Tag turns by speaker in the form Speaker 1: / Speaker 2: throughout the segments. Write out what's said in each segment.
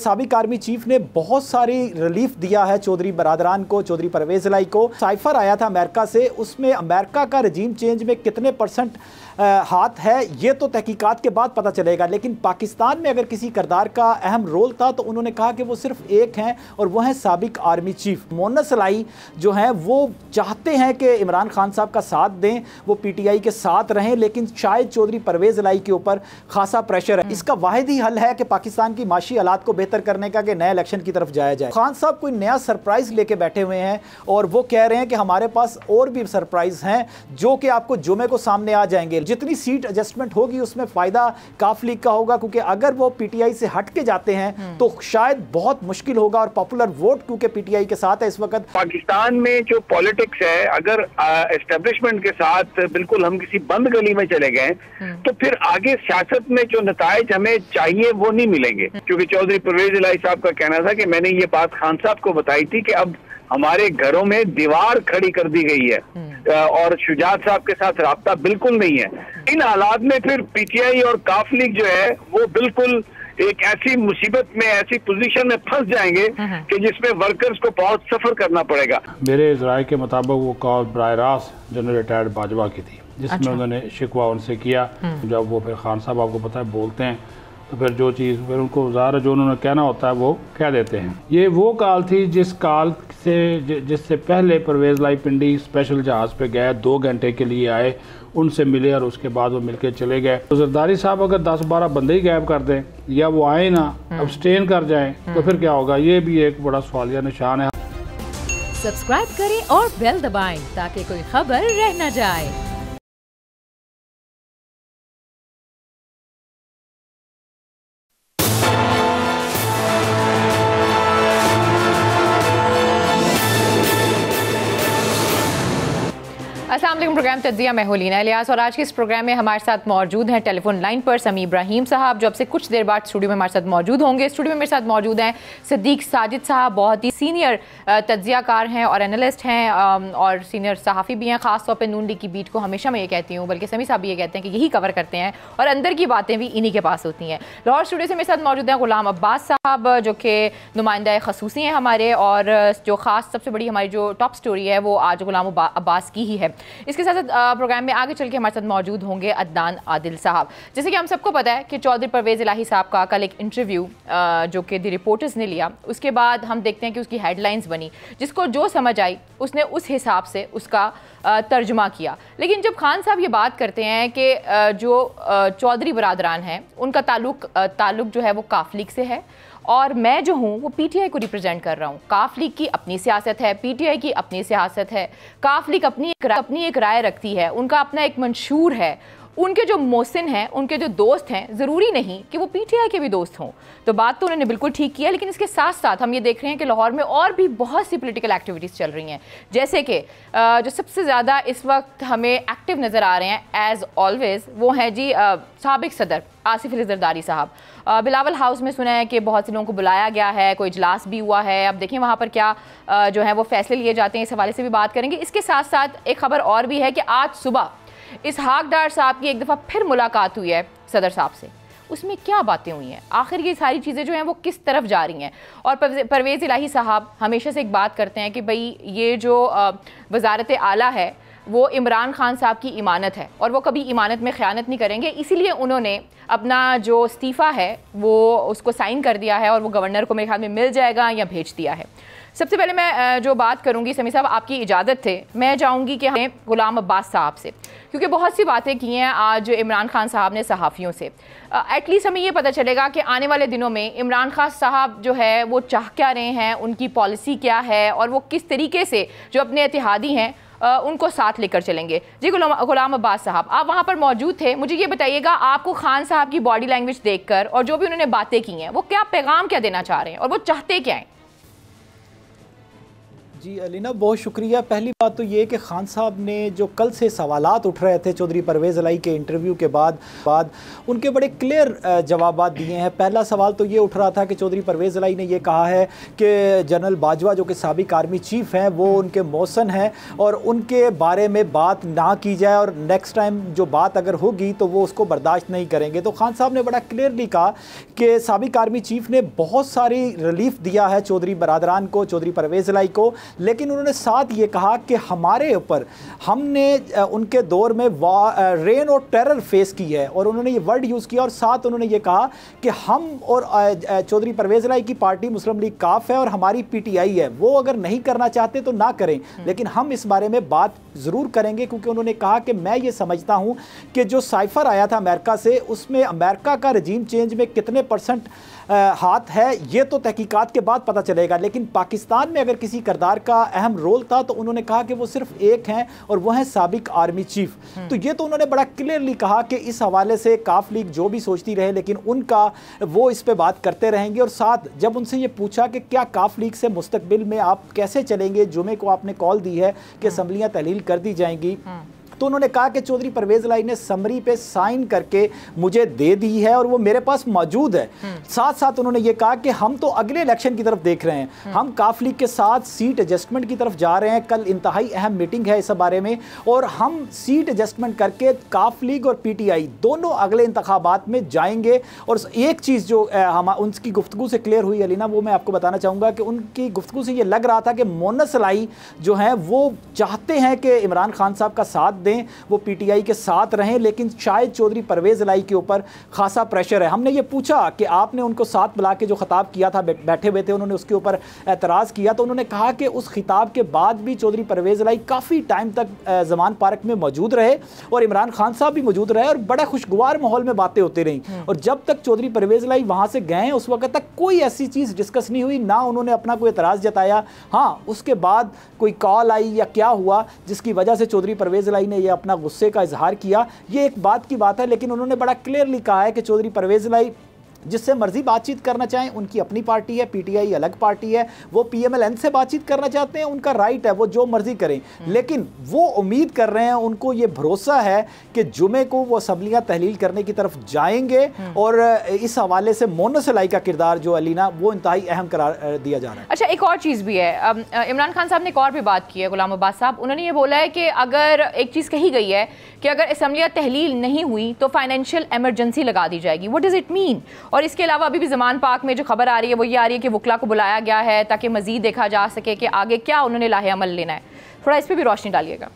Speaker 1: साबिक army chief ने बहुत सारी रिलीफ दिया है चौधरी बरादरान को, चौधरी परवेज इलाही को। साइफर आया था अमेरिका से, उसमें अमेरिका का रजीम चेंज में कितने % हाथ है ये तो तहकीकात के बाद पता चलेगा, लेकिन पाकिस्तान में अगर किसी किरदार का अहम रोल था तो उन्होंने कहा कि वो सिर्फ एक हैं और वो हैं साबिक आर्मी चीफ। मोहन्नस इलाही जो हैं वो चाहते हैं कि इमरान खान साहब का साथ दें, वो पीटीआई के साथ रहें, लेकिन शायद चौधरी परवेज इलाही के ऊपर खासा प्रेशर है। इसका वाहिद ही हल है कि पाकिस्तान की माशी हालात को बेहतर करने का कि नए इलेक्शन की तरफ जाया जाए। खान साहब कोई नया सरप्राइज लेके बैठे हुए हैं और वो कह रहे हैं कि हमारे पास और भी सरप्राइज हैं जो कि आपको जुमे को सामने आ जाएंगे। जितनी सीट एडजस्टमेंट होगी उसमें फायदा काफ लीग का होगा, क्योंकि अगर वो पीटीआई से हट के जाते हैं तो शायद बहुत मुश्किल होगा और पॉपुलर वोट क्योंकि पीटीआई के साथ है इस वक्त।
Speaker 2: पाकिस्तान में जो पॉलिटिक्स है, अगर एस्टेब्लिशमेंट के साथ बिल्कुल हम किसी बंद गली में चले गए तो फिर आगे सियासत में जो नताइज हमें चाहिए वो नहीं मिलेंगे। क्योंकि चौधरी परवेज इलाही साहब का कहना था कि मैंने ये बात खान साहब को बताई थी कि अब हमारे घरों में दीवार खड़ी कर दी गई है और शुजात साहब के साथ राब्ता बिल्कुल नहीं है। इन हालात में फिर पीटीआई और काफ लीग जो है वो बिल्कुल एक ऐसी मुसीबत में, ऐसी पोजीशन में फंस जाएंगे कि जिसमें वर्कर्स को बहुत सफर करना पड़ेगा।
Speaker 3: मेरे राय के मुताबिक वो कॉल बराह रास्त जनरल रिटायर्ड बाजवा की थी, जिसमें उन्होंने शिकवा उनसे किया। जब वो फिर खान साहब आपको पता है बोलते हैं तो फिर जो चीज़ फिर उनको ज़ाहिर जो उन्होंने कहना होता है वो कह देते हैं। ये वो कॉल थी जिस कॉल से जिससे पहले परवेज इलाही पिंडी स्पेशल जहाज़ पे गए, 2 घंटे के लिए आए, उनसे मिले और उसके बाद वो मिलके चले गए। तो जरदारी साहब अगर 10-12 बंदे ही गायब कर दें या वो आए ना, अब्सटेन कर जाएं तो फिर क्या होगा, ये भी एक बड़ा सवालिया निशान है।
Speaker 4: सब्सक्राइब करें और बेल दबाएं ताकि कोई खबर रह न जाए। अस्सलाम वालेकुम, प्रोग्राम तज्जिया में हुलीना इलियास और आज के इस प्रोग्राम में हमारे साथ मौजूद हैं टेलीफोन लाइन पर समी इब्राहिम साहब, जो अब से कुछ देर बाद स्टूडियो में हमारे साथ मौजूद होंगे। स्टूडियो में मेरे साथ मौजूद हैं सिद्दीक साजिद साहब, बहुत ही सीनियर तज्जियाकार हैं और एनालिस्ट हैं और सीनियर सहाफ़ी भी हैं। ख़ास तौर पर नून लीग की बीट को हमेशा मैं ये कहती हूँ, बल्कि समी साहब भी ये कहते हैं कि यही कवर करते हैं और अंदर की बातें भी इन्हीं के पास होती हैं। लाहौर स्टूडियो से मेरे साथ मौजूद हैं ग़ुलाम अब्बास साहब, जो कि नुमाइंदा खसूसी हैं हमारे, और जो ख़ास सबसे बड़ी हमारी जो टॉप स्टोरी है वो आज ग़ुलाम अब्बास की ही है। इसके साथ साथ प्रोग्राम में आगे चल के हमारे साथ मौजूद होंगे अदनान आदिल साहब। जैसे कि हम सबको पता है कि चौधरी परवेज इलाही साहब का कल एक इंटरव्यू जो कि द रिपोर्टर्स ने लिया, उसके बाद हम देखते हैं कि उसकी हेडलाइंस बनी, जिसको जो समझ आई उसने उस हिसाब से उसका तर्जुमा किया। लेकिन जब खान साहब ये बात करते हैं कि जो चौधरी बरादरान हैं उनका ताल्लुक जो है वो काफ लीग से है और मैं जो हूँ वो पीटीआई को रिप्रेजेंट कर रहा हूँ। काफ लीग की अपनी सियासत है, पीटीआई की अपनी सियासत है, काफ लीग अपनी एक राय रखती है, उनका अपना एक मंशूर है, उनके जो मोहसिन हैं, उनके जो दोस्त हैं, ज़रूरी नहीं कि वो पीटीआई के भी दोस्त हों। तो बात तो उन्होंने बिल्कुल ठीक किया, लेकिन इसके साथ साथ हम ये देख रहे हैं कि लाहौर में और भी बहुत सी पॉलिटिकल एक्टिविटीज़ चल रही हैं, जैसे कि जो सबसे ज़्यादा इस वक्त हमें एक्टिव नज़र आ रहे हैं एज़ ऑलवेज़ वो हैं जी साबिक सदर आसिफ अली जरदारी साहब। बिलावल हाउस में सुना है कि बहुत से लोगों को बुलाया गया है, कोई इजलास भी हुआ है। अब देखिए वहाँ पर क्या जो है वो फैसले लिए जाते हैं, इस हवाले से भी बात करेंगे। इसके साथ साथ एक खबर और भी है कि आज सुबह इसहाक डार साहब की एक दफ़ा फिर मुलाकात हुई है सदर साहब से। उसमें क्या बातें हुई हैं, आखिर ये सारी चीज़ें जो हैं वो किस तरफ जा रही हैं। और परवेज़ इलाही साहब हमेशा से एक बात करते हैं कि भाई ये जो वज़ारत आला है वो इमरान खान साहब की इमानत है और वो कभी इमानत में ख़यानत नहीं करेंगे, इसीलिए उन्होंने अपना जो इस्तीफ़ा है वो उसको साइन कर दिया है और वो गवर्नर को मेरे ख्याल में मिल जाएगा या भेज दिया है। सबसे पहले मैं जो बात करूंगी, समी साहब आपकी इजाज़त थे, मैं चाहूँगी कि हमें ग़ुलाम अब्बास साहब से, क्योंकि बहुत सी बातें की हैं आज इमरान खान साहब ने सहाफ़ियों से, एटलीस्ट हमें ये पता चलेगा कि आने वाले दिनों में इमरान खान साहब जो है वो चाह क्या रहे हैं, उनकी पॉलिसी क्या है और वो किस तरीके से जो अपने इत्तेहादी हैं उनको साथ लेकर चलेंगे। जी ग़ुलाम अब्बास साहब, आप वहाँ पर मौजूद थे, मुझे ये बताइएगा आपको खान साहब की बॉडी लैंग्वेज देखकर और जो भी उन्होंने बातें की हैं वो क्या पैगाम क्या देना चाह रहे हैं और वो चाहते क्या हैं?
Speaker 1: जी अलीना, बहुत शुक्रिया। पहली बात तो ये कि खान साहब ने जो कल से सवालात उठ रहे थे चौधरी परवेज़ इलाही के इंटरव्यू के बाद उनके बड़े क्लियर जवाब दिए हैं। पहला सवाल तो ये उठ रहा था कि चौधरी परवेज़ इलाही ने ये कहा है कि जनरल बाजवा जो कि साबिक आर्मी चीफ़ हैं वो उनके मौसन हैं और उनके बारे में बात ना की जाए और नेक्स्ट टाइम जो बात अगर होगी तो वो उसको बर्दाश्त नहीं करेंगे। तो खान साहब ने बड़ा क्लियरली कहा कि साबिक आर्मी चीफ़ ने बहुत सारी रिलीफ दिया है चौधरी बरादरान को, चौधरी परवेज़ इलाही को, लेकिन उन्होंने साथ ये कहा कि हमारे ऊपर हमने उनके दौर में रेन और टेरर फेस की है और उन्होंने ये वर्ड यूज़ किया। और साथ उन्होंने ये कहा कि हम और चौधरी परवेज़ इलाही की पार्टी मुस्लिम लीग काफ है और हमारी पीटीआई है, वो अगर नहीं करना चाहते तो ना करें, लेकिन हम इस बारे में बात ज़रूर करेंगे। क्योंकि उन्होंने कहा कि मैं ये समझता हूँ कि जो साइफर आया था अमेरिका से, उसमें अमेरिका का रजीम चेंज में कितने % हाथ है ये तो तहकीकात के बाद पता चलेगा, लेकिन पाकिस्तान में अगर किसी किरदार का अहम रोल था तो उन्होंने कहा कि वो सिर्फ एक हैं और वो हैं साबिक आर्मी चीफ। तो ये तो उन्होंने बड़ा क्लियरली कहा कि इस हवाले से काफ लीग जो भी सोचती रहे लेकिन उनका वो इस पे बात करते रहेंगे। और साथ जब उनसे ये पूछा कि क्या काफ लीग से मुस्तकबिल में आप कैसे चलेंगे, जुमे को आपने कॉल दी है कि असम्बलियाँ तहलील कर दी जाएंगी, तो उन्होंने कहा कि चौधरी परवेज़ इलाही ने समरी पे साइन करके मुझे दे दी है और वो मेरे पास मौजूद है। साथ साथ उन्होंने ये कहा कि हम तो अगले इलेक्शन की तरफ देख रहे हैं, हम काफ लीग के साथ सीट एडजस्टमेंट की तरफ जा रहे हैं। कल इंतहाई अहम मीटिंग है इस बारे में और हम सीट एडजस्टमेंट करके काफ लीग और पीटीआई दोनों अगले इंतखाबात में जाएंगे। और एक चीज़ जो हम उनकी गुफ्तगू से क्लियर हुई अलीना, वो मैं आपको बताना चाहूँगा कि उनकी गुफ्तगू से ये लग रहा था कि मोनस इलाही जो हैं वो चाहते हैं कि इमरान खान साहब का साथ दें, वो पीटीआई के साथ रहें, लेकिन शायद चौधरी परवेज़ इलाही के ऊपर खासा प्रेशर है। हमने ये पूछा कि आपने उनको साथ बुला के जो खिताब किया था, बैठे हुए थे, उन्होंने उसके ऊपर एतराज़ किया, तो उन्होंने कहा कि उस खिताब के बाद भी चौधरी परवेज़ इलाही काफ़ी टाइम तक ज़मान पार्क में मौजूद रहे और इमरान खान साहब भी मौजूद रहे और बड़ा खुशगवार माहौल में बातें होती रहीं। और जब तक चौधरी परवेज़ इलाही वहाँ से गए उस वक्त तक कोई ऐसी चीज़ डिस्कस नहीं हुई, ना उन्होंने अपना कोई एतराज़ जताया। हाँ, उसके बाद कोई कॉल आई या क्या हुआ जिसकी वजह से चौधरी परवेज़ इलाही ने यह अपना गुस्से का इजहार किया, ये एक बात की बात है। लेकिन उन्होंने बड़ा क्लियरली कहा है कि चौधरी परवेज़ इलाही जिससे मर्जी बातचीत करना चाहें, उनकी अपनी पार्टी है, पीटीआई अलग पार्टी है, वो पीएमएलएन से बातचीत करना चाहते हैं, उनका राइट है, वो जो मर्जी करें। लेकिन वो उम्मीद कर रहे हैं, उनको ये भरोसा है कि जुमे को वो असम्बलियाँ तहलील करने की तरफ जाएंगे और इस हवाले से मोनस इलाही का किरदार जो अलीना वो इंतहाई अहम करार दिया जा रहा है।
Speaker 4: अच्छा, एक और चीज़ भी है, इमरान खान साहब ने एक और भी बात की है, गुलाम अब्बास साहब, उन्होंने ये बोला है कि अगर एक चीज़ कही गई है कि अगर असम्बलियाँ तहलील नहीं हुई तो फाइनेंशियल एमरजेंसी लगा दी जाएगी। What does it mean? और इसके अलावा अभी भी ज़मान पाक में जो खबर आ रही है वो ये आ रही है कि वकला को बुलाया गया है ताकि मज़ीद देखा जा सके कि आगे क्या उन्होंने लाहे अमल लेना है। थोड़ा इस पर भी रोशनी डालिएगा।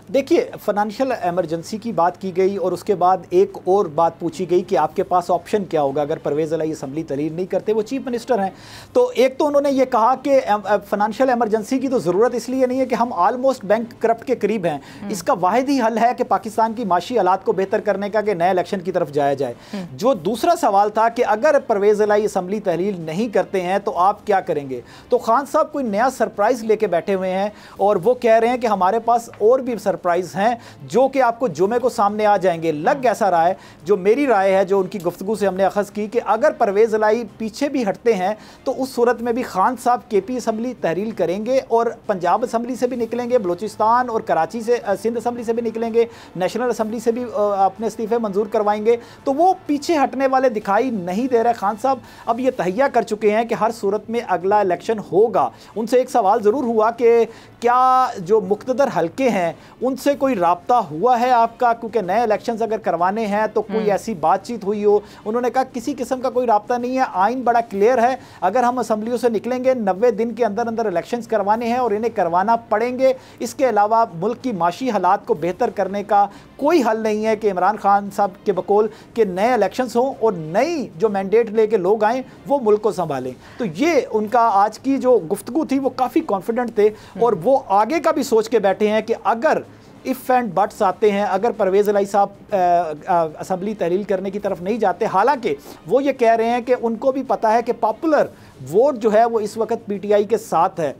Speaker 1: देखिए, फाइनेंशियल एमरजेंसी की बात की गई और उसके बाद एक और बात पूछी गई कि आपके पास ऑप्शन क्या होगा अगर परवेज़ इलाही असम्बली तहलील नहीं करते, वो चीफ मिनिस्टर हैं। तो एक तो उन्होंने ये कहा कि फाइनेंशियल एमरजेंसी की तो ज़रूरत इसलिए नहीं है कि हम आलमोस्ट बैंक करप्ट के करीब हैं, इसका वाहिद ही हल है कि पाकिस्तान की माशी हालात को बेहतर करने का कि नए इलेक्शन की तरफ जाया जाए। जो दूसरा सवाल था कि अगर परवेज़ इलाही असम्बली तहलील नहीं करते हैं तो आप क्या करेंगे, तो खान साहब कोई नया सरप्राइज़ लेके बैठे हुए हैं और वो कह रहे हैं कि हमारे पास और भी प्राइज हैं जो कि आपको जुमे को सामने आ जाएंगे। लग ऐसा रहा है, जो मेरी राय है, जो उनकी गुफ्तगू से हमने अखज़ की, कि अगर परवेज़ इलाही पीछे भी हटते हैं तो उस सूरत में भी खान साहब केपी असम्बली तहरील करेंगे और पंजाब असम्बली से भी निकलेंगे, बलूचिस्तान और कराची से सिंध असम्बली से भी निकलेंगे, नेशनल असम्बली से भी अपने इस्तीफ़े मंजूर करवाएंगे। तो वो पीछे हटने वाले दिखाई नहीं दे रहे। खान साहब अब ये तहिया कर चुके हैं कि हर सूरत में अगला इलेक्शन होगा। उनसे एक सवाल ज़रूर हुआ कि क्या जो मुक़्तदर हल्के हैं उनसे कोई राब्ता हुआ है आपका, क्योंकि नए इलेक्शंस अगर करवाने हैं तो कोई ऐसी बातचीत हुई हो? उन्होंने कहा किसी किस्म का कोई राब्ता नहीं है, आइन बड़ा क्लियर है, अगर हम असम्बलियों से निकलेंगे 90 दिन के अंदर अंदर इलेक्शंस करवाने हैं और इन्हें करवाना पड़ेंगे। इसके अलावा मुल्क की माशी हालात को बेहतर करने का कोई हल नहीं है कि इमरान खान साहब के बकौल के नए इलेक्शंस हों और नई जो मैंडेट लेके लोग आएँ वो मुल्क को संभालें। तो ये उनका आज की जो गुफ्तगू थी वो काफ़ी कॉन्फिडेंट थे और वो आगे का भी सोच के बैठे हैं कि अगर इफ़ एंड बट्स आते हैं, अगर परवेज़ इलाही साहब असम्बली तहलील करने की तरफ नहीं जाते, हालांकि वो ये कह रहे हैं कि उनको भी पता है कि पॉपुलर वोट जो है वो इस वक्त पीटीआई के साथ है।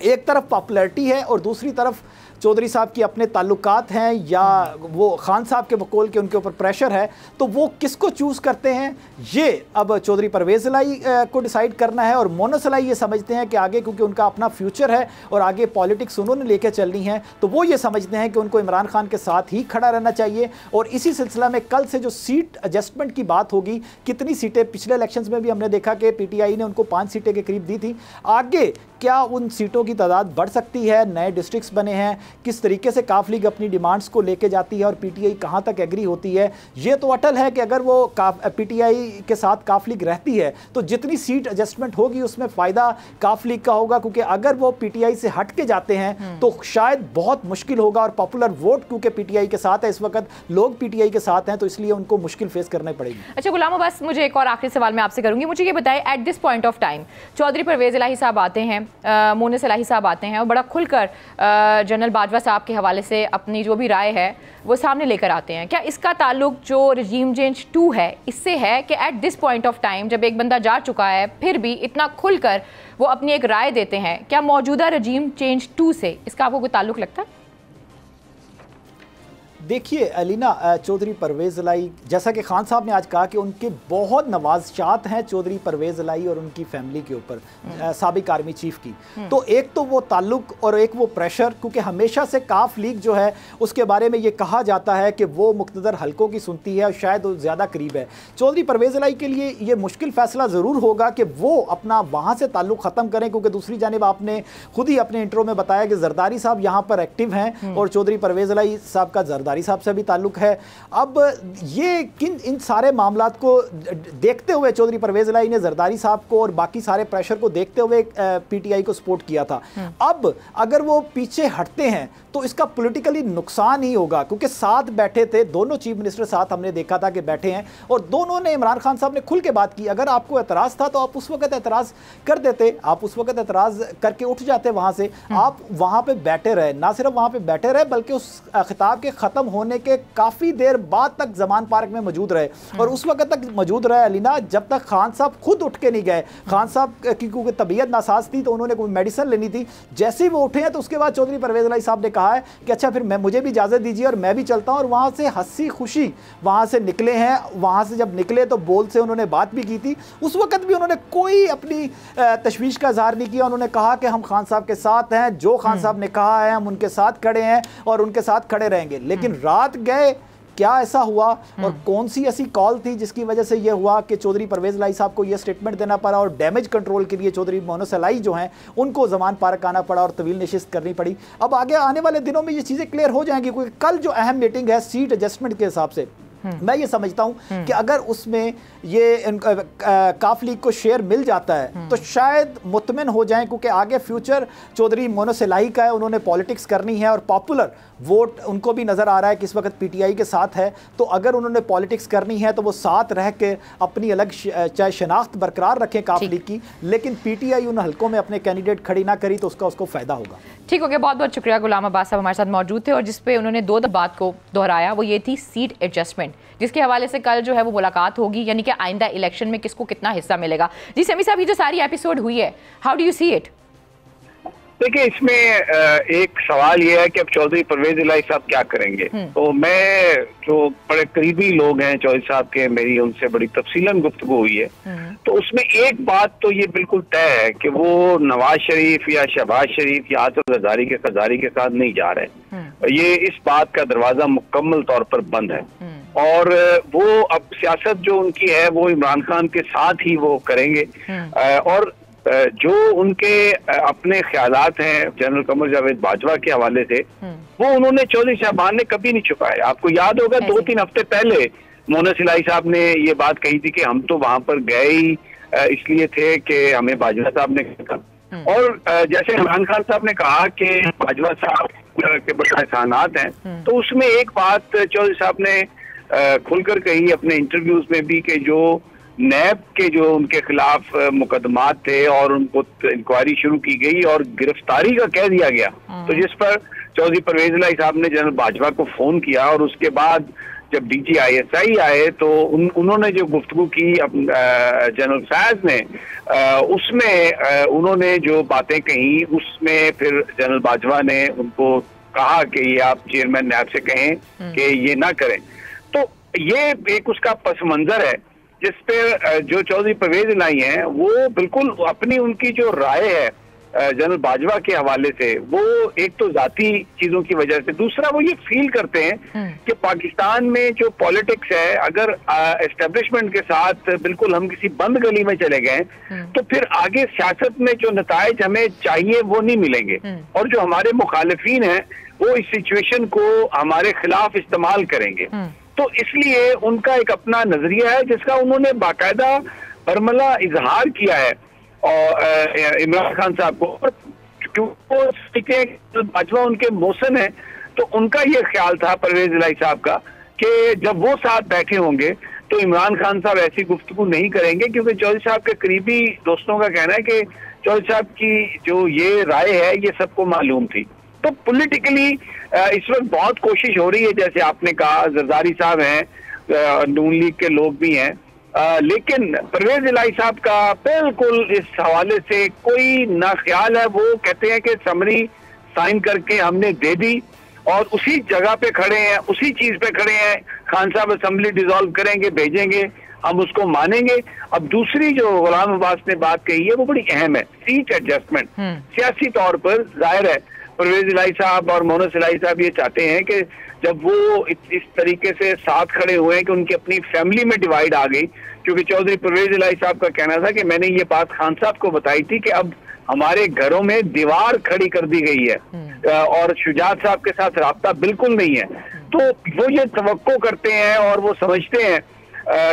Speaker 1: एक तरफ पॉपुलैरिटी है और दूसरी तरफ चौधरी साहब की अपने ताल्लुकात हैं या वो खान साहब के बकौल के उनके ऊपर प्रेशर है, तो वो किसको चूज़ करते हैं ये अब चौधरी परवेज़ इलाही को डिसाइड करना है। और मोनस इलाही ये समझते हैं कि आगे क्योंकि उनका अपना फ्यूचर है और आगे पॉलिटिक्स उन्होंने लेकर चलनी है, तो वो ये समझते हैं कि उनको इमरान खान के साथ ही खड़ा रहना चाहिए। और इसी सिलसिला में कल से जो सीट एडजस्टमेंट की बात होगी, कितनी सीटें, पिछले इलेक्शंस में भी हमने देखा कि पीटीआई ने उनको 5 सीटें के करीब दी थी, आगे क्या उन सीटों की तादाद बढ़ सकती है, नए डिस्ट्रिक्ट्स बने हैं, किस तरीके से काफ लीग अपनी डिमांड्स को लेके जाती है और पीटीआई कहां तक एग्री होती है, ये तो अटल है कि अगर वो पीटीआई के साथ काफ लीग रहती है तो जितनी सीट एडजस्टमेंट होगी उसमें फ़ायदा काफ लीग का होगा, क्योंकि अगर वो पीटीआई से हट के जाते हैं तो शायद बहुत मुश्किल होगा। और पॉपुलर वोट क्योंकि पीटीआई के साथ है, इस वक्त लोग पीटीआई के साथ हैं, तो इसलिए उनको मुश्किल फेस करनी पड़ेगी।
Speaker 4: अच्छा गुलाम अब्बास, मुझे एक और आखिरी सवाल मैं आपसे करूंगी, मुझे ये बताएं at this point of time Chaudhry Pervez Elahi साहब आते हैं, मोनस इलाही साहब आते हैं और बड़ा खुलकर जनरल बाजवा साहब के हवाले से अपनी जो भी राय है वो सामने लेकर आते हैं, क्या इसका ताल्लुक जो रजीम चेंज 2 है इससे है कि eight this point of time जब एक बंदा जा चुका है फिर भी इतना खुलकर वो अपनी एक राय देते हैं, क्या मौजूदा रजीम चेंज 2 से इसका आपको कोई ताल्लुक लगता है?
Speaker 1: देखिए अलीना, चौधरी परवेज़ इलाही, जैसा कि खान साहब ने आज कहा कि उनके बहुत नवाज़ात हैं चौधरी परवेज़ इलाही और उनकी फैमिली के ऊपर, साबिक आर्मी चीफ की, तो एक तो वो ताल्लुक और एक वो प्रेशर, क्योंकि हमेशा से काफ लीग जो है उसके बारे में ये कहा जाता है कि वो मुक़्तदर हलकों की सुनती है और शायद वो ज़्यादा करीब है। चौधरी परवेज़ इलाही के लिए ये मुश्किल फ़ैसला ज़रूर होगा कि वो अपना वहाँ से ताल्लुक ख़त्म करें, क्योंकि दूसरी जानिब आपने खुद ही अपने इंट्रो में बताया कि जरदारी साहब यहाँ पर एक्टिव हैं और चौधरी परवेज़ इलाही साहब का जरदारी साहब से भी ताल्लुक है। अब ये इन सारे मामलात को देखते हुए चौधरी परवेज़ इलाही ने जरदारी साहब को और बाकी सारे प्रेशर को देखते हुए पीटीआई को सपोर्ट किया था। अब अगर वो पीछे हटते हैं तो इसका पॉलिटिकली नुकसान ही होगा, क्योंकि साथ बैठे थे दोनों चीफ मिनिस्टर, साथ हमने देखा था कि बैठे हैं और दोनों ने, इमरान खान साहब ने खुल के बात की। अगर आपको एतराज़ था तो आप उस वक्त एतराज़ कर देते, आप उस वक्त एतराज़ करके उठ जाते वहाँ से, आप वहाँ पे बैठे रहे, ना सिर्फ वहाँ पे बैठे रहे बल्कि उस खिताब के ख़त्म होने के काफ़ी देर बाद तक जमान पार्क में मौजूद रहे और उस वक्त तक मौजूद रहे अलीना जब तक खान साहब खुद उठ के नहीं गए। खान साहब की क्योंकि तबीयत नासाज थी तो उन्होंने कोई मेडिसिन लेनी थी, जैसे ही वो उठे हैं तो उसके बाद चौधरी परवेज़ इलाही साहब ने कहा है कि अच्छा फिर मुझे भी इजाज़त दीजिए और मैं भी चलता हूँ, और वहाँ से हंसी खुशी वहाँ से निकले हैं। वहाँ से जब निकले तो बोल से उन्होंने बात भी की थी, उस वक्त भी उन्होंने कोई अपनी तशवीश का इज़हार नहीं किया। उन्होंने कहा कि हम खान साहब के साथ हैं, जो खान साहब ने कहा है हम उनके साथ खड़े हैं और उनके साथ खड़े रहेंगे। लेकिन रात गए, क्या ऐसा हुआ और कौन सी ऐसी कॉल थी जिसकी वजह से यह हुआ कि चौधरी परवेज़ इलाही साहब को यह स्टेटमेंट देना पड़ा और डैमेज कंट्रोल के लिए चौधरी मोनस इलाही जो हैं उनको ज़मान पार्क आना पड़ा और तवील नशिस्त करनी पड़ी। अब आगे आने वाले दिनों में ये चीज़ें क्लियर हो जाएंगी, क्योंकि कल जो अहम मीटिंग है सीट एडजस्टमेंट के हिसाब से, मैं ये समझता हूं कि अगर उसमें ये काफ लीग को शेयर मिल जाता है तो शायद मुतमिन हो जाएं, क्योंकि आगे फ्यूचर चौधरी मोनस इलाही का है, उन्होंने पॉलिटिक्स करनी है और पॉपुलर वोट उनको भी नज़र आ रहा है कि इस वक्त पीटीआई के साथ है। तो अगर उन्होंने पॉलिटिक्स करनी है तो वो साथ रह के अपनी अलग चाहे शनाख्त बरकरार रखें काफ लीग की, लेकिन पीटीआई उन हलकों में अपने कैंडिडेट खड़ी ना करी तो उसको फ़ायदा होगा। ठीक हो गया, बहुत बहुत शुक्रिया। गुलाम अब्बास साहब हमारे साथ मौजूद थे और जिस पे उन्होंने दो बात को दोहराया वो ये थी सीट एडजस्टमेंट, जिसके हवाले से कल जो है वो मुलाकात होगी, यानी कि आइंदा इलेक्शन में किसको कितना हिस्सा मिलेगा। जी समी साहब, ये जो सारी एपिसोड हुई है, how do you see it?
Speaker 2: देखिए, इसमें एक सवाल ये है कि अब चौधरी परवेज़ इलाही साहब क्या करेंगे। तो मैं, जो बड़े करीबी लोग हैं चौधरी साहब के, मेरी उनसे बड़ी तफसीलन गुफ्तगू हुई है, तो उसमें एक बात तो ये बिल्कुल तय है कि वो नवाज शरीफ या शहबाज शरीफ या आतिफ ज़रदारी के साथ नहीं जा रहे। ये इस बात का दरवाजा मुकम्मल तौर पर बंद है और वो अब सियासत जो उनकी है वो इमरान खान के साथ ही वो करेंगे। और जो उनके अपने ख्यालात हैं जनरल कमर जावेद बाजवा के हवाले से, वो उन्होंने चौधरी साहबान ने कभी नहीं छुपाए। आपको याद होगा 2-3 हफ्ते पहले मोनस इलाही साहब ने ये बात कही थी कि हम तो वहां पर गए ही इसलिए थे कि हमें बाजवा साहब ने कहा। और जैसे इमरान खान साहब ने कहा कि बाजवा साहब के बड़े एहसानात हैं, तो उसमें एक बात चौधरी साहब ने खुलकर कही अपने इंटरव्यूज में भी कि जो नैब के जो उनके खिलाफ मुकदमात थे और उनको इंक्वायरी शुरू की गई और गिरफ्तारी का कह दिया गया, तो जिस पर चौधरी परवेज़ इलाही साहब ने जनरल बाजवा को फोन किया और उसके बाद जब DGISI आए तो उन्होंने जो गुफ्तगू की जनरल फैज ने, उसमें उन्होंने जो बातें कही उसमें फिर जनरल बाजवा ने उनको कहा कि ये आप चेयरमैन नायब से कहें कि ये ना करें, तो ये एक उसका पस मंजर है जिसपे जो चौधरी परवेज इलाही हैं वो बिल्कुल अपनी उनकी जो राय है जनरल बाजवा के हवाले से, वो एक तो जाती चीजों की वजह से, दूसरा वो ये फील करते हैं कि पाकिस्तान में जो पॉलिटिक्स है, अगर एस्टेब्लिशमेंट के साथ बिल्कुल हम किसी बंद गली में चले गए तो फिर आगे सियासत में जो नताइज हमें चाहिए वो नहीं मिलेंगे, और जो हमारे मुखालिफिन हैं वो इस सिचुएशन को हमारे खिलाफ इस्तेमाल करेंगे। तो इसलिए उनका एक अपना नजरिया है जिसका उन्होंने बाकायदा बरमला इजहार किया है और इमरान खान साहब को, क्योंकि बाजवा उनके मौसन है, तो उनका ये ख्याल था परवेज इलाही साहब का कि जब वो साथ बैठे होंगे तो इमरान खान साहब ऐसी गुफ्तगू नहीं करेंगे, क्योंकि चौधरी साहब के करीबी दोस्तों का कहना है कि चौधरी साहब की जो ये राय है ये सबको मालूम थी। तो पॉलिटिकली इस वक्त बहुत कोशिश हो रही है, जैसे आपने कहा जरदारी साहब हैं, नून लीग के लोग भी हैं, लेकिन परवेज इलाही साहब का बिल्कुल इस हवाले से कोई ना ख्याल है। वो कहते हैं कि समरी साइन करके हमने दे दी और उसी जगह पे खड़े हैं, उसी चीज पे खड़े हैं, खान साहब असेंबली डिसॉल्व करेंगे, भेजेंगे, हम उसको मानेंगे। अब दूसरी जो गुलाम अब्बास ने बात कही है वो बड़ी अहम है, सीट एडजस्टमेंट। सियासी तौर पर जाहिर है परवेज इलाही साहब और मोहम्मद इलाही साहब ये चाहते हैं कि जब वो इस तरीके से साथ खड़े हुए हैं कि उनकी अपनी फैमिली में डिवाइड आ गई, क्योंकि चौधरी परवेज इलाही साहब का कहना था कि मैंने ये बात खान साहब को बताई थी कि अब हमारे घरों में दीवार खड़ी कर दी गई है और शुजात साहब के साथ राब्ता बिल्कुल नहीं है। तो वो ये तवक्को करते हैं और वो समझते हैं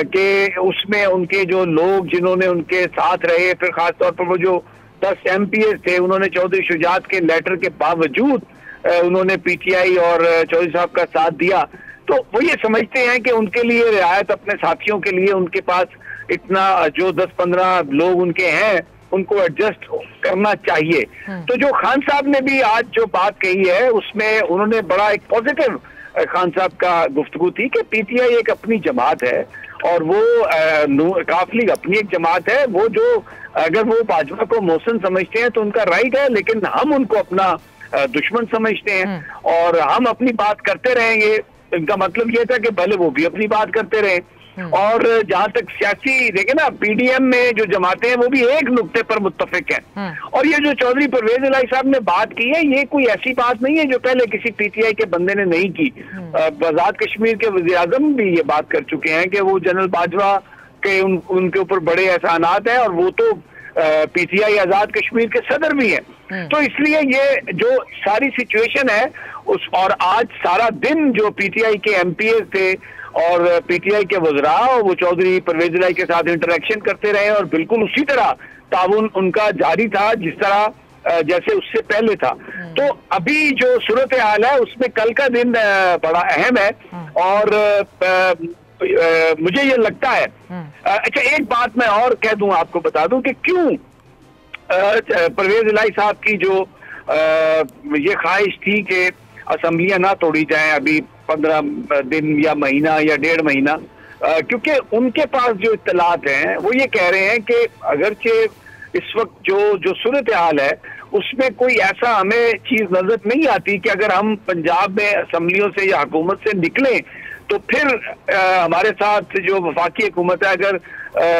Speaker 2: कि उसमें उनके जो लोग जिन्होंने उनके साथ रहे, फिर खासतौर पर वो जो 10 MPs थे, उन्होंने चौधरी शुजात के लेटर के बावजूद उन्होंने PTI और चौधरी साहब का साथ दिया। तो वो ये समझते हैं कि उनके लिए रियायत, अपने साथियों के लिए उनके पास इतना जो 10-15 लोग उनके हैं उनको एडजस्ट करना चाहिए। तो जो खान साहब ने भी आज जो बात कही है उसमें उन्होंने बड़ा एक पॉजिटिव खान साहब का गुफ्तगू थी कि PTI एक अपनी जमात है और वो काफ लीग अपनी एक जमात है। वो जो अगर वो बाजवा को मौसन समझते हैं तो उनका राइट है, लेकिन हम उनको अपना दुश्मन समझते हैं और हम अपनी बात करते रहेंगे। इनका मतलब ये था कि भले वो भी अपनी बात करते रहे। और जहां तक सियासी देखे ना, PDM में जो जमातें हैं वो भी एक नुक्ते पर मुत्तफिक हैं। और ये जो चौधरी परवेज इलाही साहब ने बात की है ये कोई ऐसी बात नहीं है जो पहले किसी PTI के बंदे ने नहीं की। आजाद कश्मीर के वज़ीर आज़म भी ये बात कर चुके हैं कि वो जनरल बाजवा के उनके ऊपर बड़े एहसानात हैं और वो तो PTI आजाद कश्मीर के सदर भी हैं। तो इसलिए ये जो सारी सिचुएशन है उस, और आज सारा दिन जो PTI के MPs थे और PTI के वज़रा वो चौधरी परवेज इलाही के साथ इंटरेक्शन करते रहे और बिल्कुल उसी तरह ताउन उनका जारी था जिस तरह जैसे उससे पहले था। तो अभी जो सूरत हाल है उसमें कल का दिन बड़ा अहम है और मुझे ये लगता है। अच्छा, एक बात मैं और कह दूं, आपको बता दूं कि क्यों परवेज इलाही साहब की जो ये ख्वाहिश थी कि असेंबलियां ना तोड़ी जाएं अभी 15 दिन या महीना या 1.5 महीना, क्योंकि उनके पास जो इत्तलात हैं वो ये कह रहे हैं कि अगरचे इस वक्त जो सूरत हाल है उसमें कोई ऐसा हमें चीज नजर नहीं आती कि अगर हम पंजाब में असेंबलियों से या हुकूमत से निकलें तो फिर हमारे साथ जो वफाकी हुकूमत है, अगर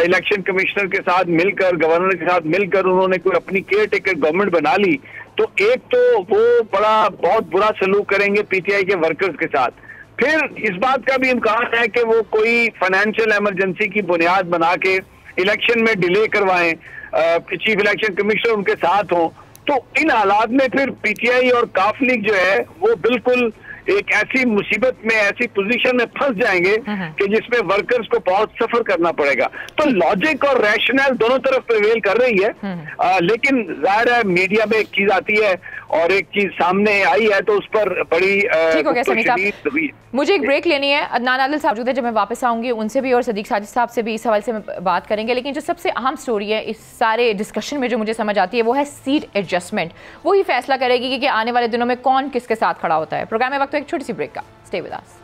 Speaker 2: इलेक्शन कमिश्नर के साथ मिलकर, गवर्नर के साथ मिलकर उन्होंने कोई अपनी केयर टेकर गवर्नमेंट बना ली तो एक तो वो बहुत बुरा सलूक करेंगे PTI के वर्कर्स के साथ। फिर इस बात का भी इम्कान है कि वो कोई फाइनेंशियल इमरजेंसी की बुनियाद बना के इलेक्शन में डिले करवाएं, चीफ इलेक्शन कमिश्नर उनके साथ हों। तो इन हालात में फिर PTI और काफ लीग जो है वो बिल्कुल एक ऐसी मुसीबत में, ऐसी पोजीशन में फंस जाएंगे कि जिसमें वर्कर्स को बहुत सफर करना पड़ेगा। तो लॉजिक और रैशनल दोनों तरफ प्रिवेल कर रही है, लेकिन जाहिर है मीडिया में एक चीज आती है और एक चीज सामने आई है तो उस पर बड़ी
Speaker 4: ठीक हो गया समीर साहब, मुझे एक ब्रेक लेनी है। अदनान आदिल साहब मौजूद है, जब मैं वापस आऊंगी उनसे भी और सदीक साजिद साहब से भी इस हवाले से बात करेंगे। लेकिन जो सबसे अहम स्टोरी है इस सारे डिस्कशन में जो मुझे समझ आती है वो है सीट एडजस्टमेंट। वो ही फैसला करेगी कि आने वाले दिनों में कौन किसके साथ खड़ा होता है। प्रोग्राम में वक्त एक छोटी सी ब्रेक का, stay with us.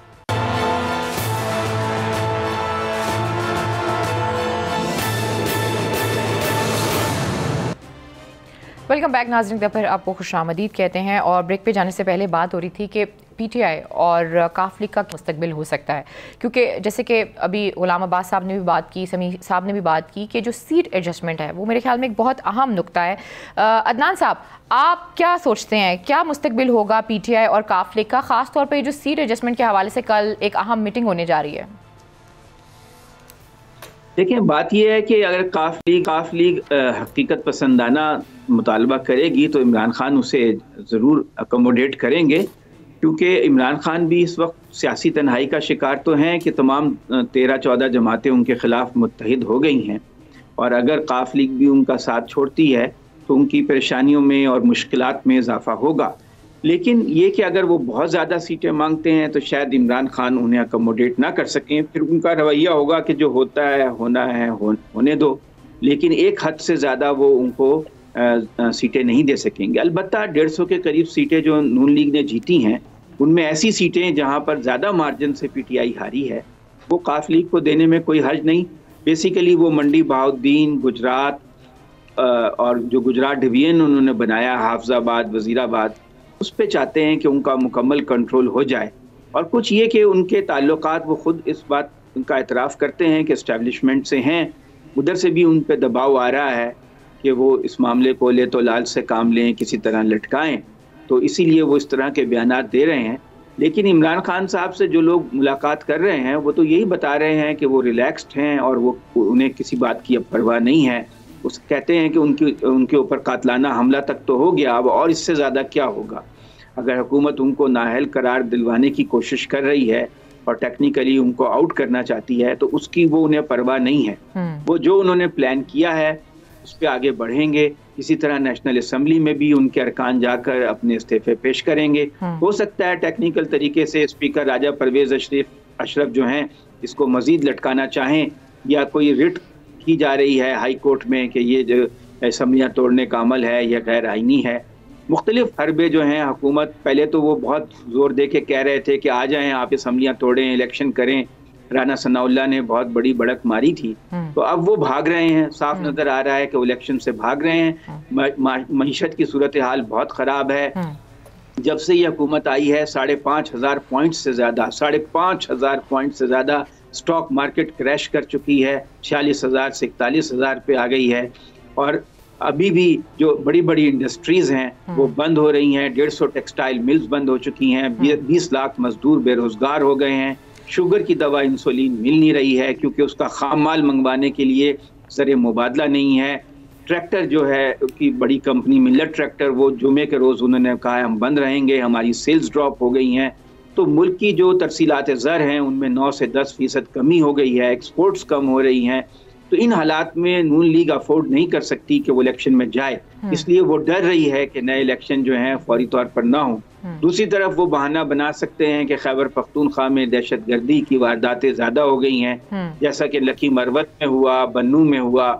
Speaker 4: Welcome back नाज़रीन, फिर आपको खुशामदीद कहते हैं। और ब्रेक पे जाने से पहले बात हो रही थी कि पीटीआई और काफ लीग का मुस्तकबिल हो सकता है, क्योंकि जैसे कि अभी गुलाम अब्बास साहब ने भी बात की, समी साहब ने भी बात की कि जो सीट एडजस्टमेंट है वो मेरे ख्याल में एक बहुत अहम नुक्ता है। अदनान साहब, आप क्या सोचते हैं, क्या मुस्तकबिल होगा पीटीआई और काफ लीग का, ख़ास तौर पर जो सीट एडजस्टमेंट के हवाले से कल एक अहम मीटिंग होने जा रही है?
Speaker 5: देखिए, बात यह है कि अगर काफ लीग हकीकत पसंदाना मुतालबा करेगी तो इमरान खान उसे ज़रूर अकोमोडेट करेंगे, क्योंकि इमरान खान भी इस वक्त सियासी तन्हाई का शिकार तो हैं कि तमाम 13-14 जमातें उनके ख़िलाफ़ मुत्तहिद हो गई हैं, और अगर काफ लीग भी उनका साथ छोड़ती है तो उनकी परेशानियों में और मुश्किलात में इजाफा होगा। लेकिन ये कि अगर वो बहुत ज़्यादा सीटें मांगते हैं तो शायद इमरान खान उन्हें अकोमोडेट ना कर सकें, फिर उनका रवैया होगा कि जो होता है होना है होने दो, लेकिन एक हद से ज़्यादा वो उनको सीटें नहीं दे सकेंगे। अलबत्ता 150 के करीब सीटें जो नून लीग ने जीती हैं, उनमें ऐसी सीटें जहाँ पर ज़्यादा मार्जिन से पीटीआई हारी है, वो काफ लीग को देने में कोई हर्ज नहीं। बेसिकली वो मंडी बहाउद्दीन, गुजरात और जो गुजरात डिवीजन उन्होंने बनाया, हाफजाबाद, वजीराबाद, उस पे चाहते हैं कि उनका मुकम्मल कंट्रोल हो जाए। और कुछ ये कि उनके ताल्लुकात, वो खुद इस बात उनका एतराफ़ करते हैं कि इस्टेब्लिशमेंट से हैं, उधर से भी उन पे दबाव आ रहा है कि वो इस मामले को ले तो लाल से काम लें, किसी तरह लटकाएं, तो इसीलिए वो इस तरह के बयानात दे रहे हैं। लेकिन इमरान खान साहब से जो लोग मुलाकात कर रहे हैं वो तो यही बता रहे हैं कि वो रिलैक्स्ड हैं और वो उन्हें किसी बात की अब परवाह नहीं है। वो कहते हैं कि उनके ऊपर कातलाना हमला तक तो हो गया, अब और इससे ज़्यादा क्या होगा। अगर हुकूमत उनको नाअहल करार दिलवाने की कोशिश कर रही है और टेक्निकली उनको आउट करना चाहती है तो उसकी वो उन्हें परवाह नहीं है। वो जो उन्होंने प्लान किया है उस पर आगे बढ़ेंगे। इसी तरह नेशनल असम्बली में भी उनके अरकान जाकर अपने इस्तीफे पेश करेंगे। हो सकता है टेक्निकल तरीके से स्पीकर राजा परवेज अशरफ जो हैं इसको मजीद लटकाना चाहें, या कोई रिट की जा रही है हाई कोर्ट में कि ये जो असम्बलियाँ तोड़ने का अमल है यह गैर आइनी है। मुख्तलिफ हरबे जो हैं हुकूमत, पहले तो वो बहुत जोर दे के कह रहे थे कि आ जाएं आप असम्बलियाँ तोड़ें, इलेक्शन करें, राना सनाउल्लाह ने बहुत बड़ी बढ़त मारी थी, तो अब वो भाग रहे हैं। साफ नजर आ रहा है कि वो इलेक्शन से भाग रहे हैं। मईशत की सूरत हाल बहुत ख़राब है। जब से ये हुकूमत आई है 5,500 पॉइंट से ज़्यादा 5,500 पॉइंट से ज़्यादा स्टॉक मार्केट क्रैश कर चुकी है, 46,000 से 41,000 पे आ गई है। और अभी भी जो बड़ी बड़ी इंडस्ट्रीज़ हैं वो बंद हो रही हैं। 150 टेक्सटाइल मिल्स बंद हो चुकी हैं। 20 लाख मजदूर बेरोजगार हो गए हैं। शुगर की दवा इंसुलिन मिल नहीं रही है क्योंकि उसका खाम माल मंगवाने के लिए ज़र मुबादला नहीं है। ट्रैक्टर जो है की बड़ी कंपनी मिलर ट्रैक्टर, वो जुमे के रोज़ उन्होंने कहा है हम बंद रहेंगे, हमारी सेल्स ड्रॉप हो गई हैं। तो मुल्क की जो तरसीलात ज़र हैं उनमें 9 से 10% कमी हो गई है, एक्सपोर्ट्स कम हो रही हैं। तो इन हालात में नून लीग अफोर्ड नहीं कर सकती कि वो इलेक्शन में जाए, इसलिए वो डर रही है कि नए इलेक्शन जो हैं फौरी तौर पर ना हो। दूसरी तरफ वो बहाना बना सकते हैं कि खैबर पख्तूनख्वा में दहशतगर्दी की वारदातें ज़्यादा हो गई हैं, जैसा कि लकी मरवत में हुआ, बन्नू में हुआ,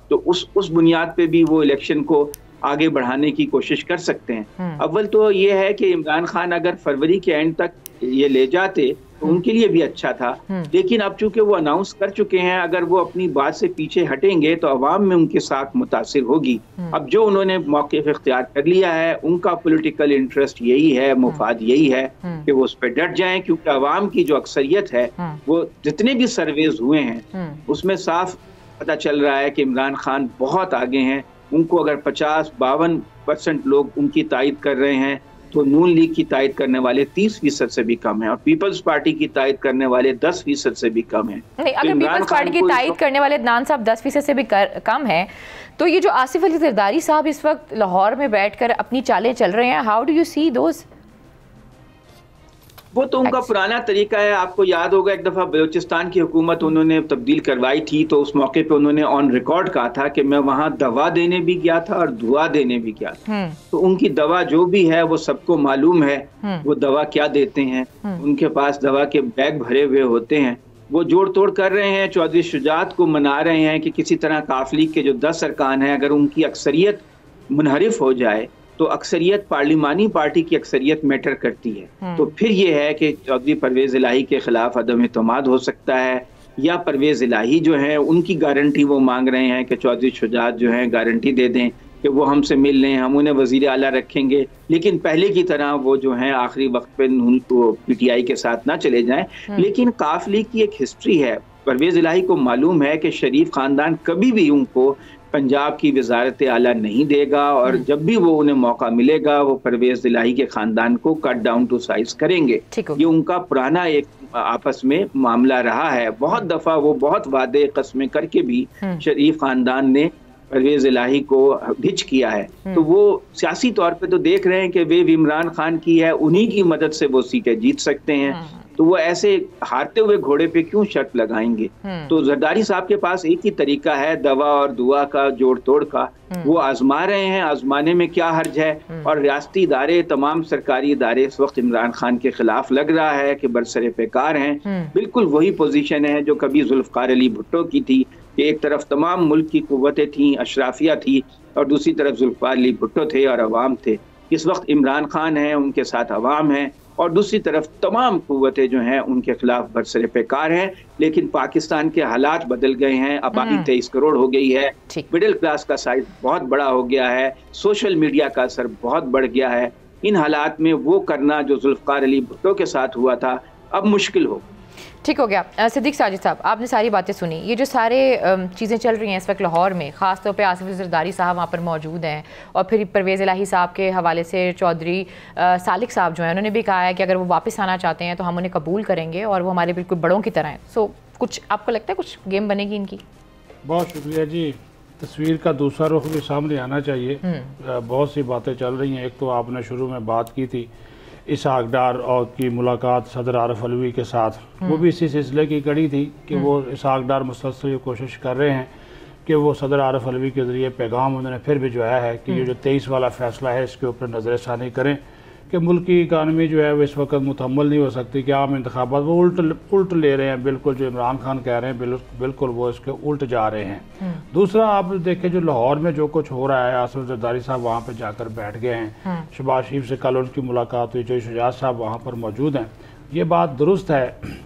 Speaker 5: तो उस बुनियाद पे भी वो इलेक्शन को आगे बढ़ाने की कोशिश कर सकते हैं। अव्वल तो ये है कि इमरान खान अगर फरवरी के एंड तक ये ले जाते तो उनके लिए भी अच्छा था, लेकिन अब चूंकि वो अनाउंस कर चुके हैं, अगर वो अपनी बात से पीछे हटेंगे तो अवाम में उनके साथ मुतासिर होगी। अब जो उन्होंने मौक़िफ़ इख्तियार कर लिया है, उनका पॉलिटिकल इंटरेस्ट यही है, मुफाद यही है कि वो उस पर डट जाएं, क्योंकि अवाम की जो अक्सरियत है वो जितने भी सर्वेज हुए हैं उसमें साफ पता चल रहा है कि इमरान खान बहुत आगे हैं। उनको अगर 50-52% लोग उनकी तायद कर रहे हैं तो नून लीग की तायद करने वाले 30% से भी कम है, और पीपल्स पार्टी की तायद करने वाले 10% से भी कम है।
Speaker 4: नहीं, अगर पीपल्स पार्टी की तायद करने वाले अदनान साहब 10% से भी कम है, तो ये जो आसिफ अली जरदारी साहब इस वक्त लाहौर में बैठकर अपनी चालें चल रहे हैं, हाउ डू यू सी दोस?
Speaker 5: वो तो उनका पुराना तरीका है। आपको याद होगा एक दफ़ा बलूचिस्तान की हुकूमत उन्होंने तब्दील करवाई थी, तो उस मौके पे उन्होंने ऑन रिकॉर्ड कहा था कि मैं वहाँ दवा देने भी गया था और दुआ देने भी गया था। तो उनकी दवा जो भी है वो सबको मालूम है, वो दवा क्या देते हैं। उनके पास दवा के बैग भरे हुए होते हैं। वो जोड़ तोड़ कर रहे हैं, चौधरी शुजात को मना रहे हैं कि किसी तरह काफ लीग के जो 10 अरकान हैं, अगर उनकी अक्सरियत मुनहरिफ हो जाए तो अक्सरियत पार्लिमानी पार्टी की अक्सरियत मैटर करती है। तो फिर ये है कि चौधरी परवेज़ इलाही के खिलाफ अदम इत्मीनान हो सकता है, या परवेज़ इलाही जो है उनकी गारंटी वो मांग रहे हैं कि चौधरी शुजात जो है गारंटी दे दें कि वो हमसे मिल लें, हम उन्हें वज़ीर आला रखेंगे, लेकिन पहले की तरह वो जो है आखिरी वक्त पे PTI के साथ ना चले जाएं। लेकिन काफ लीग की एक हिस्ट्री है, परवेज़ इलाही को मालूम है कि शरीफ खानदान कभी भी उनको पंजाब की वजारत आला नहीं देगा, और जब भी वो उन्हें मौका मिलेगा वो परवेज़ इलाही के खानदान को कट डाउन टू साइज करेंगे। ये उनका पुराना एक आपस में मामला रहा है। बहुत दफ़ा वो बहुत वादे कस्में करके भी शरीफ खानदान ने परवेज़ इलाही को ढिच किया है। तो वो सियासी तौर पे तो देख रहे हैं कि वेव इमरान खान की है, उन्हीं की मदद से वो सीटें जीत सकते हैं, तो वो ऐसे हारते हुए घोड़े पे क्यों शर्त लगाएंगे। तो जरदारी साहब के पास एक ही तरीका है, दवा और दुआ का, जोड़ तोड़ का। वो आजमा रहे हैं, आजमाने में क्या हर्ज है। और रियासती इदारे, तमाम सरकारी इदारे इस वक्त इमरान खान के खिलाफ लग रहा है कि बरसरे बेकार हैं। बिल्कुल वही पोजीशन है जो कभी जुल्फकार अली भुट्टो की थी, कि एक तरफ तमाम मुल्क की कुव्वतें थी, अशराफिया थी, और दूसरी तरफ जुल्फकार अली भुट्टो थे और अवाम थे। इस वक्त इमरान खान है, उनके साथ अवाम है, और दूसरी तरफ तमाम कुव्वतें जो हैं उनके खिलाफ बरसरे बेकार हैं। लेकिन पाकिस्तान के हालात बदल गए हैं, आबादी 23 करोड़ हो गई है, मिडिल क्लास का साइज बहुत बड़ा हो गया है, सोशल मीडिया का असर बहुत बढ़ गया है। इन हालात में वो करना जो जुल्फकार अली भुट्टो के साथ हुआ था अब मुश्किल हो।
Speaker 4: ठीक हो गया। सिद्दीक साजिद साहब, आपने सारी बातें सुनी। ये जो सारे चीज़ें चल रही हैं इस वक्त लाहौर में, ख़ास तौर पे आसिफ जरदारी साहब वहाँ पर मौजूद हैं, और फिर परवेज़ इलाही साहब के हवाले से चौधरी सालिक साहब जो हैं उन्होंने भी कहा है कि अगर वो वापस आना चाहते हैं तो हम उन्हें कबूल करेंगे और वो हमारे बिल्कुल बड़ों की तरह हैं। सो कुछ आपको लगता है कुछ गेम बनेगी इनकी? बहुत
Speaker 3: शुक्रिया जी। तस्वीर का दूसरा रुख भी सामने आना चाहिए। बहुत सी बातें चल रही हैं। एक तो आपने शुरू में बात की थी इसहाक डार और की मुलाकात सदर आरिफ अलवी के साथ, वो भी इसी सिलसिले की कड़ी थी कि वो इसहाक डार मुसलसल ये कोशिश कर रहे हैं कि वो सदर आरिफ अलवी के ज़रिए पैगाम उन्होंने फिर भिजवाया है कि ये जो 23 वाला फ़ैसला है इसके ऊपर नज़रसानी करें कि मुल्क की इकानमी जो है वो इस वक्त मुतहम्मल नहीं हो सकती कि आम इंतखाबात वो उल्ट ले रहे हैं। बिल्कुल जो इमरान खान कह रहे हैं बिल्कुल वो इसके उल्ट जा रहे हैं। दूसरा आप देखें जो लाहौर में जो कुछ हो रहा है, आसिफ जरदारी साहब वहाँ पर जाकर बैठ गए हैं, शहबाज शरीफ से कल उनकी मुलाकात हुई, चौधरी शुजात साहब वहाँ पर मौजूद हैं। ये बात दुरुस्त है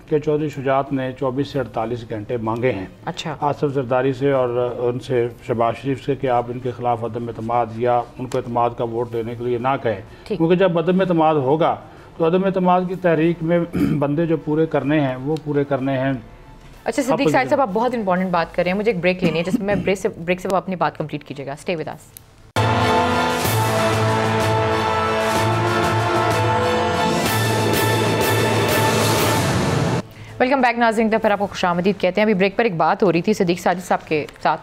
Speaker 3: कि चौधरी शुजात ने 24 से 48 घंटे मांगे हैं आसिफ जरदारी से और उनसे शहबाज शरीफ से कि आप इनके खिलाफ अदम एतमाद या उनको एतमाद का वोट देने के लिए ना कहें, क्योंकि जब अदम एतमाद होगा तो अदम एतमाद की तहरीक में बंदे जो पूरे करने हैं वो पूरे करने हैं।
Speaker 4: अच्छा सिद्दीक साहब, आप बहुत इंपॉर्टेंट बात कर रहे हैं, मुझे एक ब्रेक लेनी है जिसमें मैं ब्रेक से वो अपनी बात कंप्लीट कीजिएगा। Stay with us. Welcome back नाज़रीन, फिर आपको खुशामदीद कहते हैं। अभी ब्रेक पर एक बात हो रही थी सिद्दीक साजिद साहब के साथ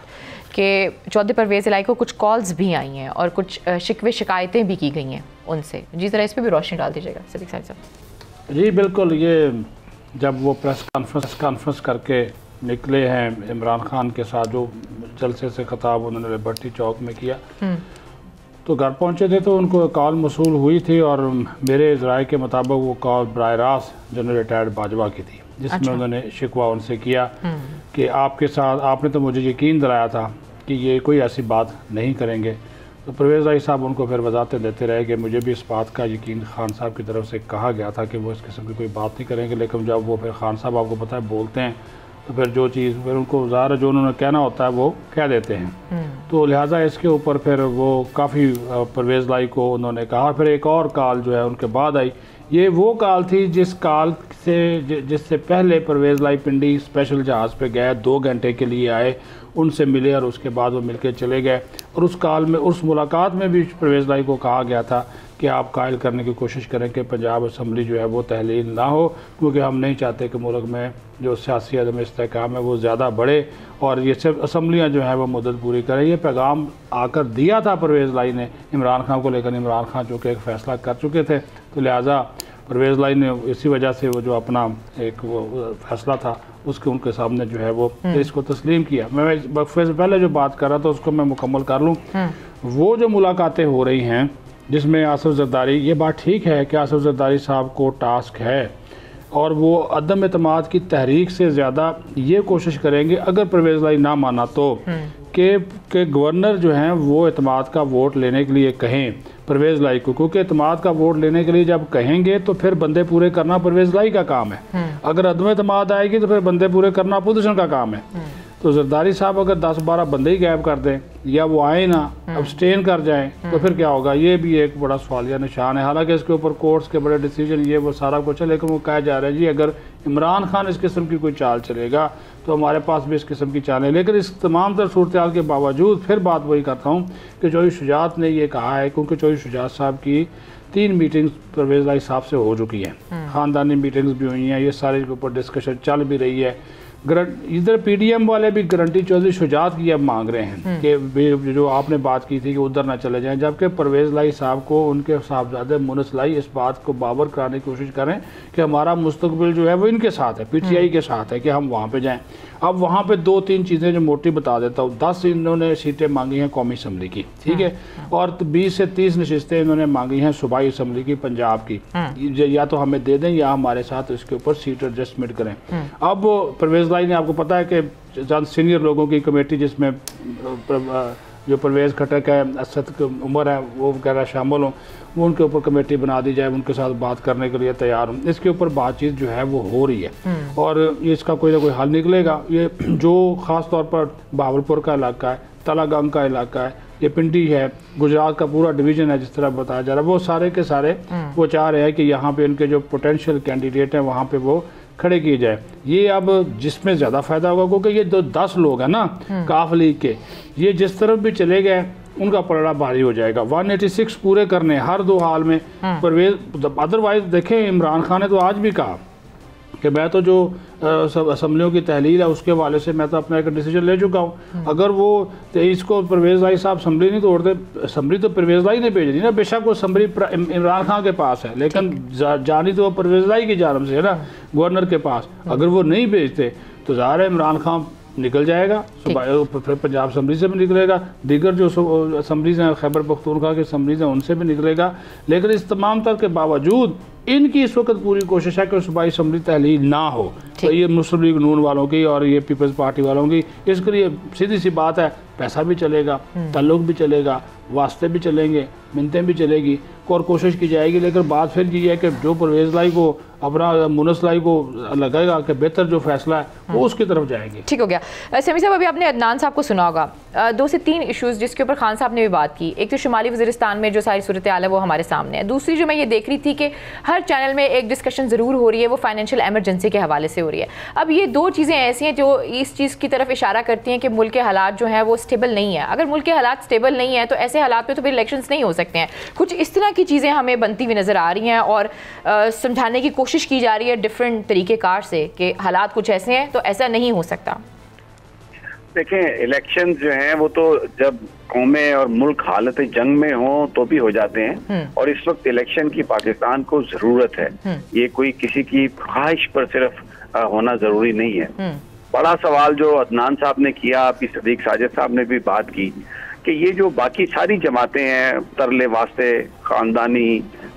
Speaker 4: कि चौधरी परवेज़ इलाही को कुछ कॉल्स भी आई हैं और कुछ शिकवे शिकायतें भी की गई हैं उनसे। जी ज़रा इस पर भी रोशनी डाल दीजिएगा सिद्दीक साजिद साहब।
Speaker 3: जी बिल्कुल, ये जब वो प्रेस कॉन्फ्रेंस करके निकले हैं इमरान खान के साथ, जो जलसे से खिताब उन्होंने लिबर्टी चौक में किया, तो घर पहुंचे थे तो उनको कॉल मसूल हुई थी और मेरे ज़राए के मुताबिक वो कॉल बराह रास्त जनरल रिटायर्ड बाजवा की थी, जिसमें उन्होंने शिकवा उनसे किया कि आपके साथ आपने तो मुझे यकीन दिलाया था कि ये कोई ऐसी बात नहीं करेंगे। तो परवेज़ इलाही साहब उनको फिर वजाहतें देते रहे कि मुझे भी इस बात का यकीन खान साहब की तरफ से कहा गया था कि वो इस किस्म की कोई बात नहीं करेंगे, लेकिन जब वो फिर खान साहब आपको पता है बोलते हैं तो फिर जो चीज़ फिर उनको ज़ाहिर जो उन्होंने कहना होता है वो कह देते हैं। तो लिहाजा इसके ऊपर फिर वो काफ़ी परवेज़ इलाही को उन्होंने कहा। फिर एक और कॉल जो है उनके बाद आई, ये वो कॉल थी जिससे पहले परवेज़ इलाही पिंडी स्पेशल जहाज़ पे गए, 2 घंटे के लिए आए, उनसे मिले और उसके बाद वो मिलके चले गए। और उस कॉल में, उस मुलाकात में भी परवेज़ इलाही को कहा गया था कि आप कायल करने की कोशिश करें कि पंजाब असम्बली जो है वो तहलील ना हो, क्योंकि हम नहीं चाहते कि मुल्क में जो सियासी अदम इस्तेहकाम है वो ज़्यादा बढ़े और ये सिर्फ असम्बलियाँ जो हैं वो मुद्दत पूरी करें। ये पैगाम आकर दिया था परवेज़ इलाही ने इमरान खान को, लेकर इमरान खान चूँकि एक फ़ैसला कर चुके थे, तो लिहाजा परवेज़ इलाही ने इसी वजह से वो जो अपना एक वो फैसला था उसके उनके सामने जो है वो इसको तस्लीम किया। मैं वक्फे से पहले जो बात कर रहा था उसको मैं मुकम्मल कर लूँ। वो जो मुलाकातें हो रही हैं जिसमें आसिफ जरदारी, ये बात ठीक है कि आसिफ जरदारी साहब को टास्क है और वो अदम एतमाद की तहरीक से ज़्यादा ये कोशिश करेंगे, अगर परवेज़ इलाही ना माना तो कि गवर्नर जो हैं वो एतमाद का वोट लेने के लिए कहें परवेज़ इलाही को, क्योंकि एतमाद का वोट लेने के लिए जब कहेंगे तो फिर बंदे पूरे करना परवेज़ इलाही का काम है। अगर अदम एतमाद आएगी तो फिर बंदे पूरे करना अपोजिशन का काम है। तो तो जरदारी साहब अगर 10-12 बंदे ही गायब कर दें या वो आए ना, अब्सटेन कर जाएं, तो फिर क्या होगा? ये भी एक बड़ा सवालिया निशान है। हालांकि इसके ऊपर कोर्ट्स के बड़े डिसीजन ये वो सारा कुछ है, लेकिन वो कहा जा रहा है जी अगर इमरान खान इस किस्म की कोई चाल चलेगा तो हमारे पास भी इस किस्म की चाल है। लेकिन इस तमाम तर सूरत हाल के बावजूद फिर बात वही करता हूँ कि चौधरी शुजात ने ये कहा है, क्योंकि चौधरी शुजात साहब की 3 मीटिंग्स परवेज़ लाई साहब से हो चुकी हैं, ख़ानदानी मीटिंग्स भी हुई हैं, ये सारे के ऊपर डिस्कशन चल भी रही है। इधर PDM वाले भी गारंटी चौधरी शुजात की अब मांग रहे हैं कि जो आपने बात की थी कि उधर ना चले जाएं, जबकि परवेज़ लाई साहब को उनके साहबजादे मुनस लाई इस बात को बावर कराने की कोशिश करें कि हमारा मुस्तकबिल जो है वो इनके साथ है, PTI के साथ है कि हम वहाँ पे जाएं। अब वहाँ पे 2-3 चीज़ें जो मोटी बता देता हूँ। 10 इन्होंने सीटें मांगी हैं कौमी असम्बली की, ठीक है, और 20 से 30 नशिस्तें इन्होंने मांगी हैं सूबाई असम्बली की पंजाब की। या तो हमें दे दें या हमारे साथ इसके ऊपर सीट एडजस्टमेंट करें। अब परवेज़ लाई ने, आपको पता है कि चंद सीनियर लोगों की कमेटी जिसमें जो परवेज़ खटक है, असद उमर है, वो वगैरह शामिल हों, वो उनके ऊपर कमेटी बना दी जाए, उनके साथ बात करने के लिए तैयार हूँ। इसके ऊपर बातचीत जो है वो हो रही है और इसका कोई ना कोई हल निकलेगा। ये जो ख़ास तौर पर बहावलपुर का इलाका है, तलागंग का इलाका है, ये पिंडी है, गुजरात का पूरा डिवीज़न है, जिस तरह बताया जा रहा है, वो सारे के सारे वो चाह रहे हैं कि यहाँ पे इनके जो पोटेंशियल कैंडिडेट हैं वहाँ पे वो खड़े किए जाए। ये अब जिसमें ज़्यादा फ़ायदा होगा, क्योंकि ये 10 लोग हैं ना काफ लीग के, ये जिस तरफ भी चले गए उनका पलड़ा भारी हो जाएगा। 186 पूरे करने हर 2 हाल में परवेज़। अदरवाइज देखें, इमरान खान ने तो आज भी कहा कि मैं तो जो असम्बलियों की तहलील है उसके हवाले से मैं तो अपना एक डिसीजन ले चुका हूँ। अगर वो 23 को परवेज़ लाई साहब असम्बली नहीं तोड़ते, असम्बली तो परवेज़ लाई ने भेजी ना, बेशक वो असम्बली इमरान खान के पास है, लेकिन जानी तो वो परवेज़ लाई की जानब से है ना, गवर्नर के पास। अगर वो नहीं भेजते तो ज़ाहिर है इमरान खान निकल जाएगा, फिर पंजाब असम्बली से भी निकलेगा, दीगर जो असम्बलीज़ हैं, खैबर पख्तूनख्वा की असम्बलीज़ हैं, उनसे भी निकलेगा। लेकिन इस तमाम तर के बावजूद इनकी इस वक्त पूरी कोशिश है कि सूबाई असम्बली तहलील ना हो। तो ये मुस्लिम लीग नून वालों की और ये पीपल्स पार्टी वालों की, इसके लिए सीधी सी बात है, पैसा भी चलेगा, ताल्लुक भी चलेगा, वास्ते भी चलेंगे, मिन्नतें भी चलेगी और कोशिश की जाएगी। लेकिन बात फिर ये है कि जो परवेज़ लाई को अपना मुनस लाई को लगेगा कि बेहतर जो फैसला है वो उसकी तरफ जाएंगे।
Speaker 4: ठीक हो गया। समी साहब, अभी आपने अदनान साहब को सुना होगा, 2 से 3 इशूज़ जिसके ऊपर खान साहब ने भी बात की। एक तो शुमाली वज़ीरिस्तान में जो सारी सूरत हाल है वो हमारे सामने है। दूसरी जो मैं ये देख रही थी कि हर चैनल में एक डिस्कशन ज़रूर हो रही है, वो फाइनेंशियल एमरजेंसी के हवाले से हो रही है। अब ये 2 चीज़ें ऐसी हैं जो इस चीज़ की तरफ इशारा करती हैं कि मुल्क के हालात जो हैं वो स्टेबल नहीं है। अगर मुल्क के हालात स्टेबल नहीं है तो ऐसे हालात में तो फिर इलेक्शंस नहीं हो सकते हैं। कुछ इस तरह की चीज़ें हमें बनती हुई नज़र आ रही हैं और समझाने की कोशिश की जा रही है डिफरेंट तरीक़ेकार से कि हालात कुछ ऐसे हैं तो ऐसा नहीं हो सकता।
Speaker 2: देखें, इलेक्शन जो हैं वो तो जब कौमें और मुल्क हालत जंग में हो तो भी हो जाते हैं, और इस वक्त इलेक्शन की पाकिस्तान को जरूरत है। ये कोई किसी की ख्वाहिश पर सिर्फ होना जरूरी नहीं है। बड़ा सवाल जो अदनान साहब ने किया, अभी सदीक साजिद साहब ने भी बात की कि ये जो बाकी सारी जमातें हैं, तरले वास्ते, खानदानी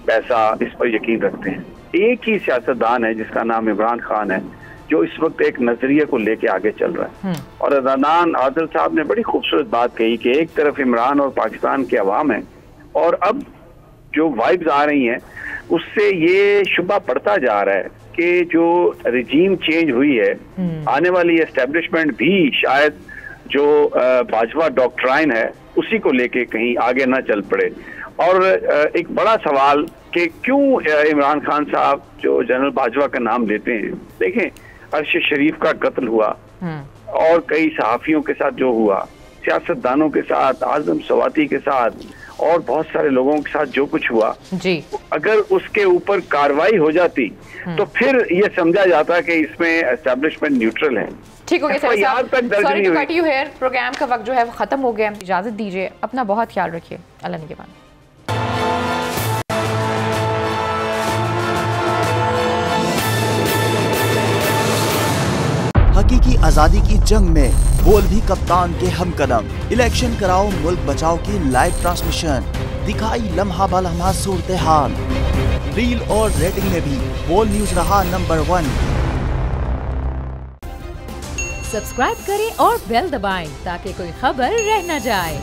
Speaker 2: पैसा, इस पर यकीन रखते हैं। एक ही सियासतदान है जिसका नाम इमरान खान है जो इस वक्त एक नजरिए को लेके आगे चल रहा है। और अदनान आदिल साहब ने बड़ी खूबसूरत बात कही कि एक तरफ इमरान और पाकिस्तान के अवाम है, और अब जो वाइब्स आ रही हैं उससे ये शुबा पड़ता जा रहा है कि जो रिजीम चेंज हुई है, आने वाली एस्टेब्लिशमेंट भी शायद जो बाजवा डॉक्ट्राइन है उसी को लेके कहीं आगे ना चल पड़े। और एक बड़ा सवाल कि क्यों इमरान खान साहब जो जनरल बाजवा का नाम लेते हैं। देखें, अरशद शरीफ का कत्ल हुआ और कई सहाफियों के साथ जो हुआ, सियासतदानों के साथ, आजम सवाती के साथ और बहुत सारे लोगों के साथ जो कुछ हुआ जी, अगर उसके ऊपर कार्रवाई हो जाती तो फिर ये समझा जाता कि इसमें एस्टेब्लिशमेंट न्यूट्रल है।
Speaker 4: ठीक हो गया सर साहब, sorry to cut you here, program का वक्त जो है वो खत्म हो गया, इजाजत दीजिए, अपना बहुत ख्याल रखिए, अल्लाह निगहबान।
Speaker 6: हकीकी आजादी की जंग में बोल भी कप्तान के हम कदम। इलेक्शन कराओ मुल्क बचाओ की लाइव ट्रांसमिशन, दिखाई लम्हा ब लम्हा सूरत हाल, रील और रेटिंग में भी बोल न्यूज रहा नंबर 1।
Speaker 7: सब्सक्राइब करें और बेल दबाएं ताकि कोई खबर रह न जाए।